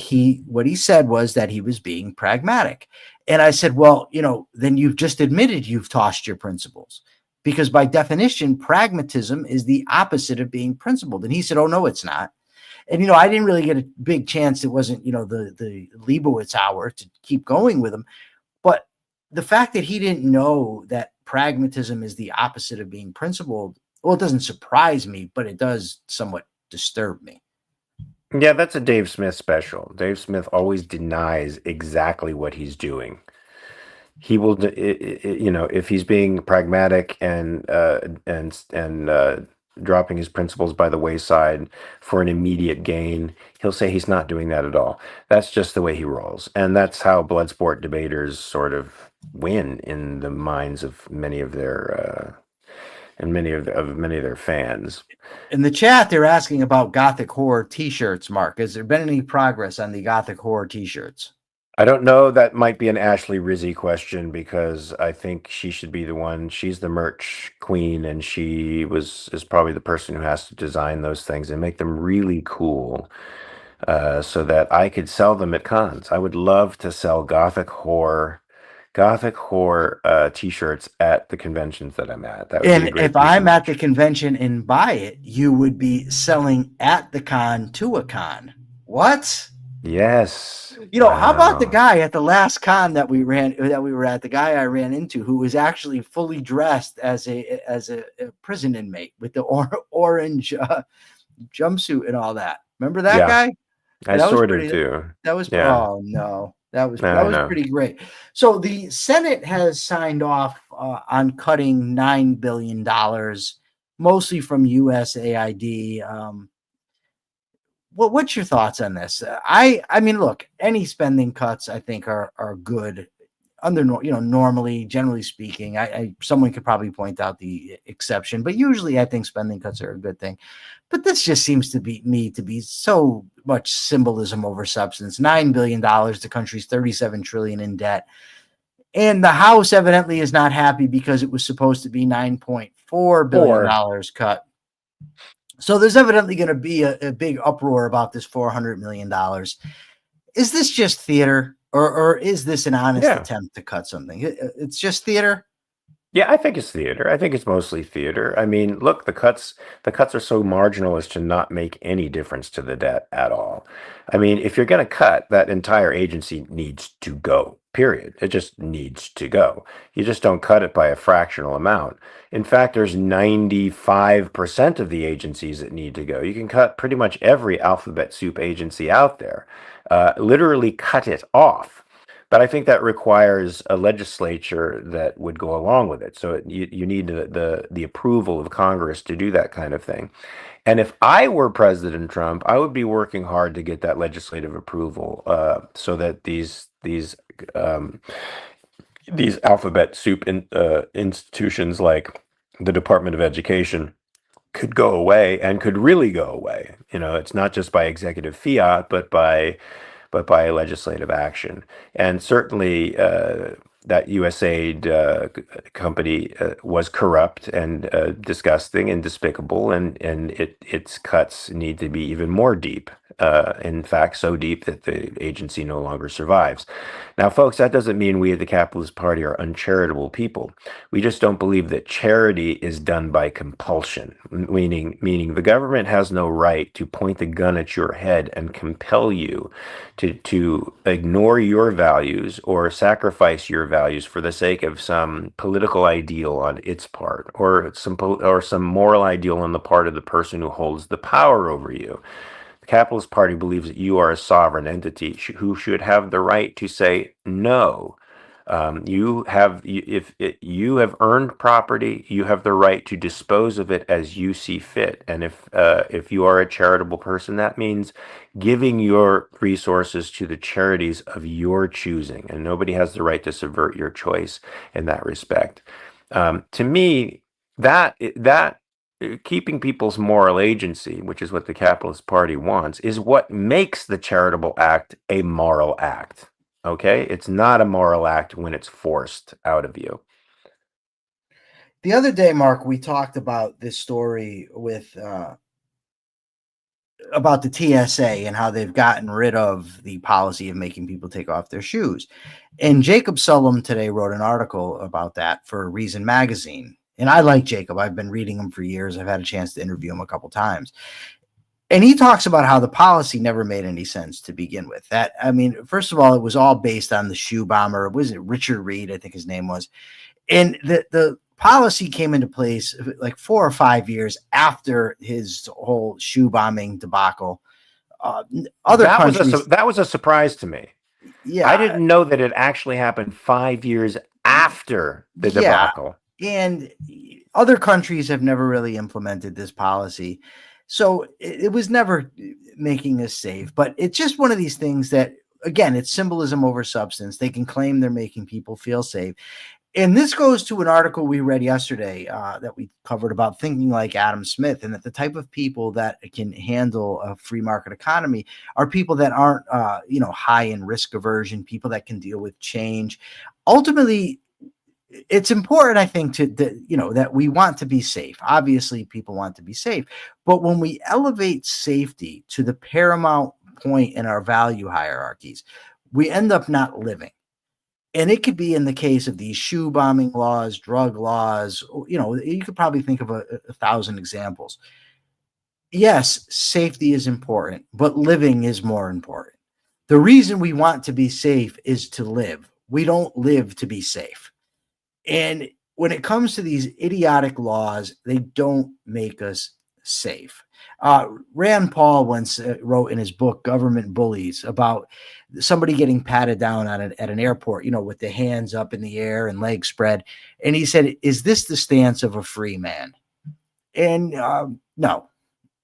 what he said was that he was being pragmatic. And I said, well, then you've just admitted you've tossed your principles, because by definition, pragmatism is the opposite of being principled. And he said, oh, no, it's not. And, I didn't really get a big chance. It wasn't, the Liebowitz hour to keep going with him. But the fact that he didn't know that pragmatism is the opposite of being principled, well, it doesn't surprise me, but it does somewhat disturb me. Yeah, that's a Dave Smith special. Dave Smith always denies exactly what he's doing. He will, if he's being pragmatic and dropping his principles by the wayside for an immediate gain, he'll say he's not doing that at all. That's just the way he rolls, and that's how blood sport debaters sort of win in the minds of many of their and many of their fans. In the chat, they're asking about Gothic horror T-shirts. Mark, has there been any progress on the Gothic horror T-shirts? I don't know. That might be an Ashley Rizzi question because I think she should be the one. She's the merch queen, and is probably the person who has to design those things and make them really cool, so that I could sell them at cons. I would love to sell Gothic horror T-shirts at the conventions that I'm at. That would be a And great if piece of I'm at the merch. convention and buy it, you would be selling at the con to a con. What? Yes. How about the Wow. guy at the last con that we were at, the guy I ran into who was actually fully dressed as a prison inmate with the orange jumpsuit and all that. Remember that Yeah, guy? I And that was sort of pretty do. that was Yeah, oh no. That I was know. pretty great. So the Senate has signed off on cutting $9 billion, mostly from USAID. What's your thoughts on this? I mean, look, any spending cuts I think are good under normally, generally speaking. Someone could probably point out the exception, but usually I think spending cuts are a good thing. But this just seems to be so much symbolism over substance. $9 billion, the country's 37 trillion in debt, and the House evidently is not happy because it was supposed to be $9.4 billion Or cut. So there's evidently going to be a big uproar about this $400 million. Is this just theater, or is this an honest yeah. attempt to cut something? It's just theater. Yeah, I think it's theater. I think it's mostly theater. I mean, look, the cuts are so marginal as to not make any difference to the debt at all. I mean, if you're going to cut, that entire agency needs to go. Period. It just needs to go. You just don't cut it by a fractional amount. In fact, there's 95% of the agencies that need to go. You can cut pretty much every alphabet soup agency out there. Literally cut it off. But I think that requires a legislature that would go along with it. So you need the approval of Congress to do that kind of thing. And if I were President Trump, I would be working hard to get that legislative approval, so that um, these alphabet soup institutions like the Department of Education could go away and could really go away. It's not just by executive fiat, but by legislative action. And certainly, that USAID company was corrupt and disgusting and despicable, and its cuts need to be even more deep. In fact, so deep that the agency no longer survives. Now, folks, that doesn't mean we at the Capitalist Party are uncharitable people. We just don't believe that charity is done by compulsion, meaning the government has no right to point the gun at your head and compel you to ignore your values or sacrifice your values for the sake of some political ideal on its part, or some moral ideal on the part of the person who holds the power over you. The Capitalist Party believes that you are a sovereign entity who should have the right to say no. If you have earned property, you have the right to dispose of it as you see fit. And if you are a charitable person, that means giving your resources to the charities of your choosing, and nobody has the right to subvert your choice in that respect. To me, that keeping people's moral agency, which is what the Capitalist Party wants, is what makes the charitable act a moral act. Okay? It's not a moral act when it's forced out of you. The other day, Mark, we talked about this story with about the TSA and how they've gotten rid of the policy of making people take off their shoes. And Jacob Sullum today wrote an article about that for Reason Magazine. And I like Jacob. I've been reading him for years. I've had a chance to interview him a couple times. And he talks about how the policy never made any sense to begin with. That, I mean, first of all, it was all based on the shoe bomber. Was it Richard Reed? I think his name was. And the policy came into place like 4 or 5 years after his whole shoe bombing debacle. Other countries, that was a surprise to me. I yeah, didn't know that it actually happened 5 years after the yeah, debacle. and other countries have never really implemented this policy, so it was never making us safe. But it's just one of these things that, again, it's symbolism over substance. They can claim they're making people feel safe. And this goes to an article we read yesterday that we covered about thinking like Adam Smith, and that the type of people that can handle a free market economy are people that aren't, high in risk aversion, people that can deal with change. Ultimately, it's important, I think, that we want to be safe. Obviously, people want to be safe, but when we elevate safety to the paramount point in our value hierarchies, we end up not living. And it could be in the case of these shoe bombing laws, drug laws. You could probably think of a thousand examples. Yes, safety is important, but living is more important. The reason we want to be safe is to live. We don't live to be safe. And when it comes to these idiotic laws, they don't make us safe. Rand Paul once wrote in his book Government Bullies about somebody getting patted down at an airport, with the hands up in the air and legs spread. And he said, "Is this the stance of a free man?" And no,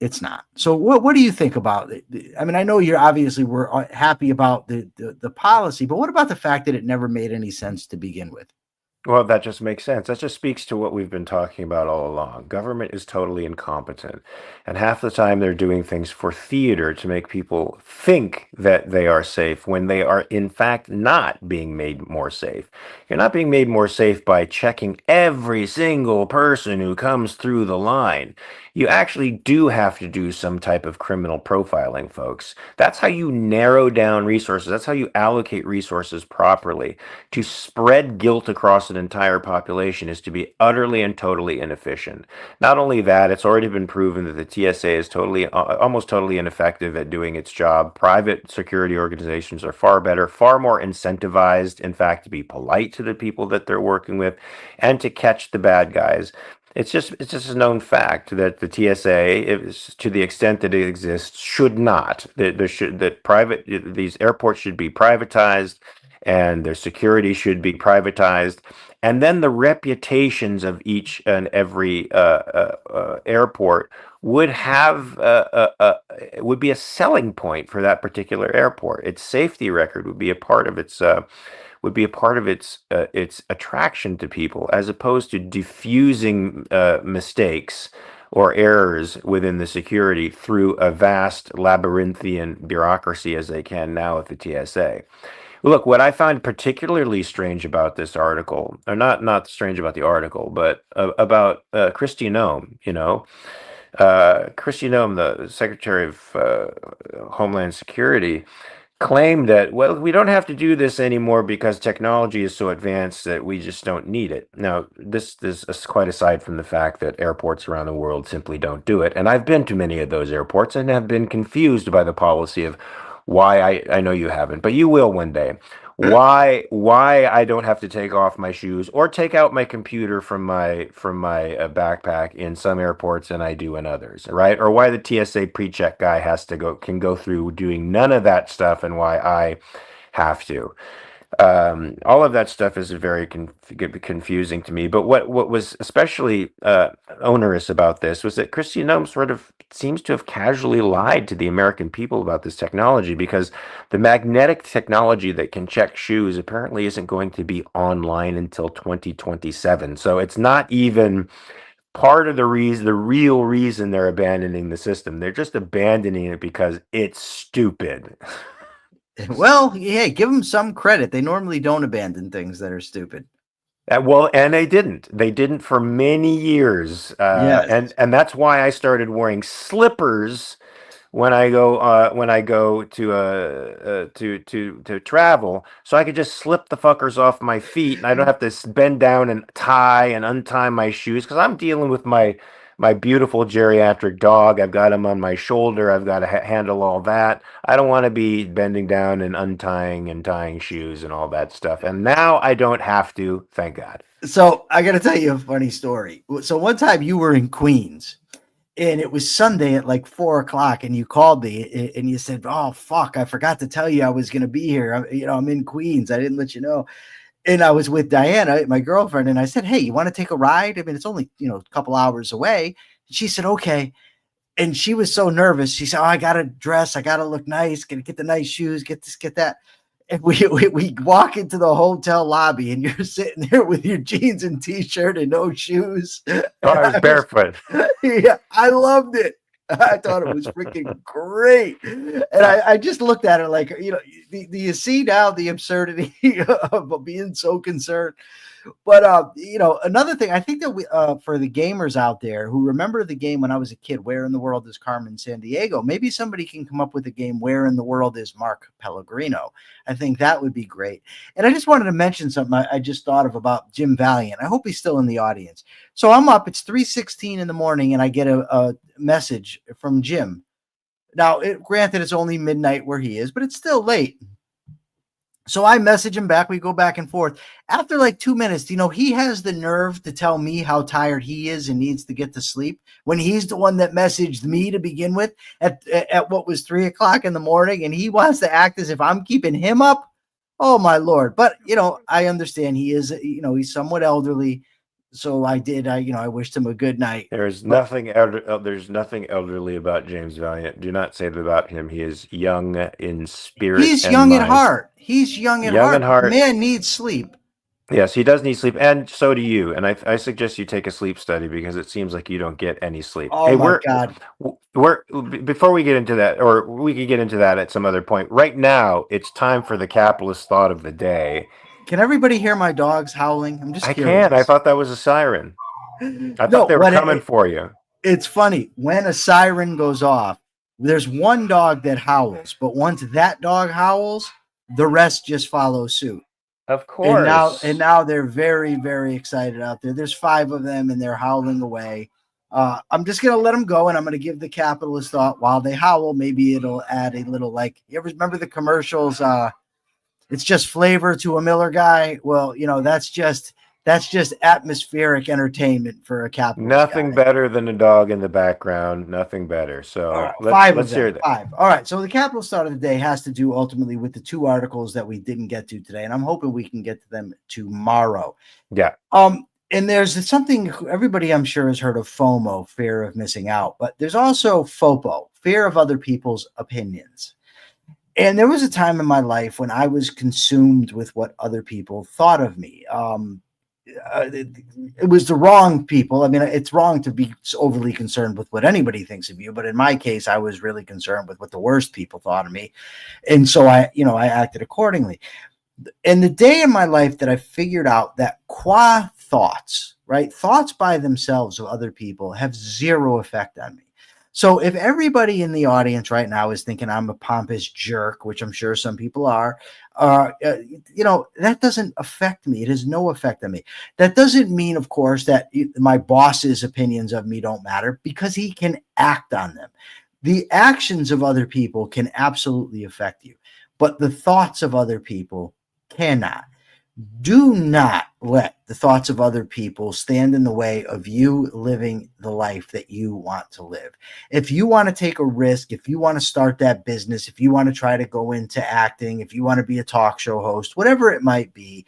it's not. So what do you think about it? I mean, I know you're obviously we're happy about the policy, but what about the fact that it never made any sense to begin with? Well, that just makes sense. That just speaks to what we've been talking about all along. Government is totally incompetent. And half the time they're doing things for theater to make people think that they are safe when they are, in fact, not being made more safe. You're not being made more safe by checking every single person who comes through the line. You actually do have to do some type of criminal profiling, folks. That's how you narrow down resources. That's how you allocate resources properly. To spread guilt across an entire population is to be utterly and totally inefficient. Not only that, it's already been proven that the TSA is almost totally ineffective at doing its job. Private security organizations are far better, far more incentivized, in fact, to be polite to the people that they're working with and to catch the bad guys. It's just a known fact that the TSA, to the extent that it exists, should not. These airports should be privatized, and their security should be privatized, and then the reputations of each and every airport would be a selling point for that particular airport. Its safety record would be a part of its attraction to people, as opposed to diffusing mistakes or errors within the security through a vast labyrinthian bureaucracy as they can now at the TSA. Look, what I find particularly strange about this article, or not strange about the article, but about Kristi Noem, Kristi Noem, the Secretary of Homeland Security, claimed that, well, we don't have to do this anymore because technology is so advanced that we just don't need it. Now, this is quite aside from the fact that airports around the world simply don't do it. And I've been to many of those airports and have been confused by the policy of why I know you haven't, but you will one day. Why I don't have to take off my shoes or take out my computer from my backpack in some airports and I do in others, right? Or why the TSA pre-check guy can go through doing none of that stuff and why I have to. All of that stuff is very confusing to me. But what was especially onerous about this was that Kristi Noem sort of seems to have casually lied to the American people about this technology, because the magnetic technology that can check shoes apparently isn't going to be online until 2027. So it's not even part of the real reason they're abandoning the system. They're just abandoning it because it's stupid. Well, hey, give them some credit. They normally don't abandon things that are stupid. Well, and they didn't. They didn't for many years, Yes. and that's why I started wearing slippers when I go to travel, so I could just slip the fuckers off my feet, and I don't have to bend down and tie and untie my shoes, because I'm dealing with my beautiful geriatric dog. I've got him on my shoulder. I've got to handle all that. I don't want to be bending down and untying and tying shoes and all that stuff. And now I don't have to, thank God. So I got to tell you a funny story. So one time you were in Queens, and it was Sunday at like 4 o'clock, and you called me and you said, "Oh fuck, I forgot to tell you I was going to be here. I'm in Queens. I didn't let you know." And I was with Diana, my girlfriend, and I said, "Hey, you want to take a ride? I mean, it's only a couple hours away." And she said, "Okay." And she was so nervous. She said, "Oh, I gotta dress. I gotta look nice. Gotta get the nice shoes. Get this, get that." And we walk into the hotel lobby, and you're sitting there with your jeans and t-shirt and no shoes. And Oh, I was barefoot. yeah, I loved it. I thought it was freaking great. And I just looked at her like, do you see now the absurdity of being so concerned? But another thing, I think that we for the gamers out there who remember the game when I was a kid, Where in the World is Carmen Sandiego? Maybe somebody can come up with a game, Where in the World is Mark Pellegrino? I think that would be great. And I just wanted to mention something I just thought of about Jim Valiant. I hope he's still in the audience. So I'm up, it's 3:16 in the morning, and I get a message from Jim. Now, granted, it's only midnight where he is, but it's still late. So I message him back. We go back and forth. After like 2 minutes, he has the nerve to tell me how tired he is and needs to get to sleep when he's the one that messaged me to begin with at what was 3 o'clock in the morning. And he wants to act as if I'm keeping him up. Oh, my Lord. But, I understand he is, he's somewhat elderly. So I wished him a good night. There's But nothing there's nothing elderly about James Valiant. Do not say that about him. He is young in spirit he's and young at mind. heart. He's young at Young heart. in But the heart. man needs sleep. Yes, he does need sleep, and so do you. And I suggest you take a sleep study because it seems like you don't get any sleep. Oh, Hey, my God. before we get into that, or we could get into that at some other point. Right now, it's time for the capitalist thought of the day. Can everybody hear my dogs howling? I'm just I can. I curious. thought that was a siren. I No, thought they were coming for you. it's funny when a siren goes off. There's one dog that howls, but once that dog howls, the rest just follow suit. Of And now, and course. now they're very, very excited out there. There's 5 of them, and they're howling away. I'm just gonna let them go, and I'm gonna give the capitalist thought while they howl. Maybe it'll add a little, like, you ever remember the commercials? It's just flavor to a Miller guy. Well, that's just atmospheric entertainment for a capitalist Nothing guy. better than a dog in the background. Nothing better. All So right, 5 of let's hear them. that. 5. All right. So the capital start of the day has to do ultimately with the 2 articles that we didn't get to today, and I'm hoping we can get to them tomorrow. Yeah. And there's something everybody I'm sure has heard of, FOMO, fear of missing out, but there's also FOPO, fear of other people's opinions. And there was a time in my life when I was consumed with what other people thought of me. It was the wrong people. I mean, it's wrong to be overly concerned with what anybody thinks of you, but in my case, I was really concerned with what the worst people thought of me, and so I acted accordingly. And the day in my life that I figured out that qua thoughts, right, thoughts by themselves of other people have zero effect on me. So if everybody in the audience right now is thinking I'm a pompous jerk, which I'm sure some people are, that doesn't affect me. It has no effect on me. That doesn't mean, of course, that my boss's opinions of me don't matter, because he can act on them. The actions of other people can absolutely affect you, but the thoughts of other people cannot. Do not let the thoughts of other people stand in the way of you living the life that you want to live. If you want to take a risk, if you want to start that business, if you want to try to go into acting, if you want to be a talk show host, whatever it might be,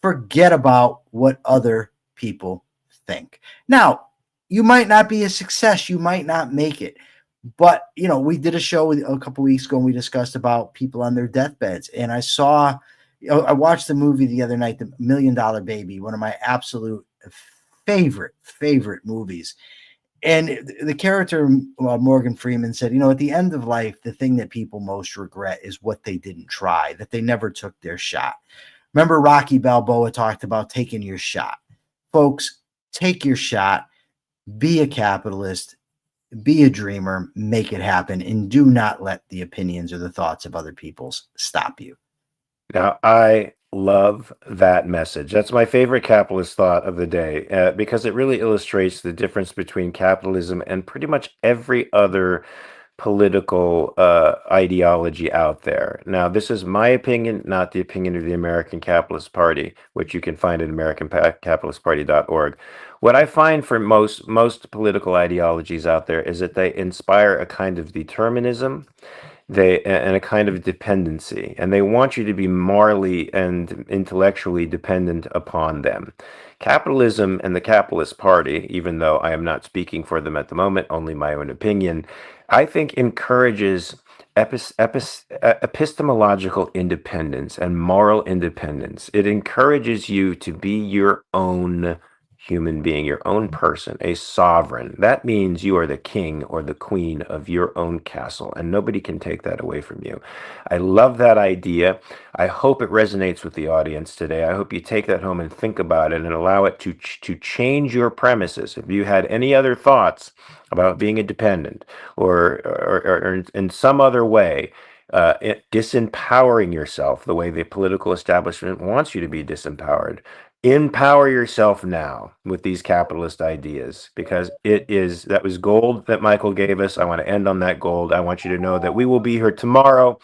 forget about what other people think. Now, you might not be a success, you might not make it. But, we did a show a couple weeks ago and we discussed about people on their deathbeds. And I watched the movie the other night, The $1 Million Baby, one of my absolute favorite movies. And the character, Morgan Freeman, said, at the end of life, the thing that people most regret is what they didn't try, that they never took their shot. Remember, Rocky Balboa talked about taking your shot. Folks, take your shot, be a capitalist, be a dreamer, make it happen, and do not let the opinions or the thoughts of other people's stop you. Now, I love that message. That's my favorite capitalist thought of the day because it really illustrates the difference between capitalism and pretty much every other political ideology out there. Now, this is my opinion, not the opinion of the American Capitalist Party, which you can find at americancapitalistparty.org. What I find for most political ideologies out there is that they inspire a kind of determinism, and a kind of dependency, and they want you to be morally and intellectually dependent upon them. Capitalism and the Capitalist Party, even though I am not speaking for them at the moment, only my own opinion, I think encourages epistemological independence and moral independence. It encourages you to be your own human being, your own person, a sovereign. That means you are the king or the queen of your own castle, and nobody can take that away from you. I love that idea. I hope it resonates with the audience today. I hope you take that home and think about it and allow it to change your premises. If you had any other thoughts about being a dependent or in some other way, disempowering yourself the way the political establishment wants you to be disempowered. Empower yourself now with these capitalist ideas, because that was gold that Michael gave us. I want to end on that gold. I want you to know that we will be here tomorrow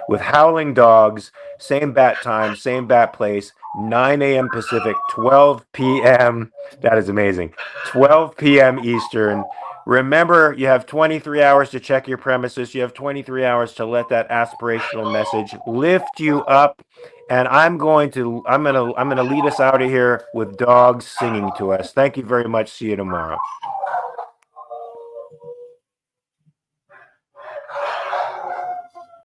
with howling dogs, same bat time, same bat place, 9 a.m. Pacific, 12 p.m. That is amazing. 12 p.m. Eastern. Remember, you have 23 hours to check your premises. You have 23 hours to let that aspirational message lift you up. And I'm gonna lead us out of here with dogs singing to us. Thank you very much. See you tomorrow.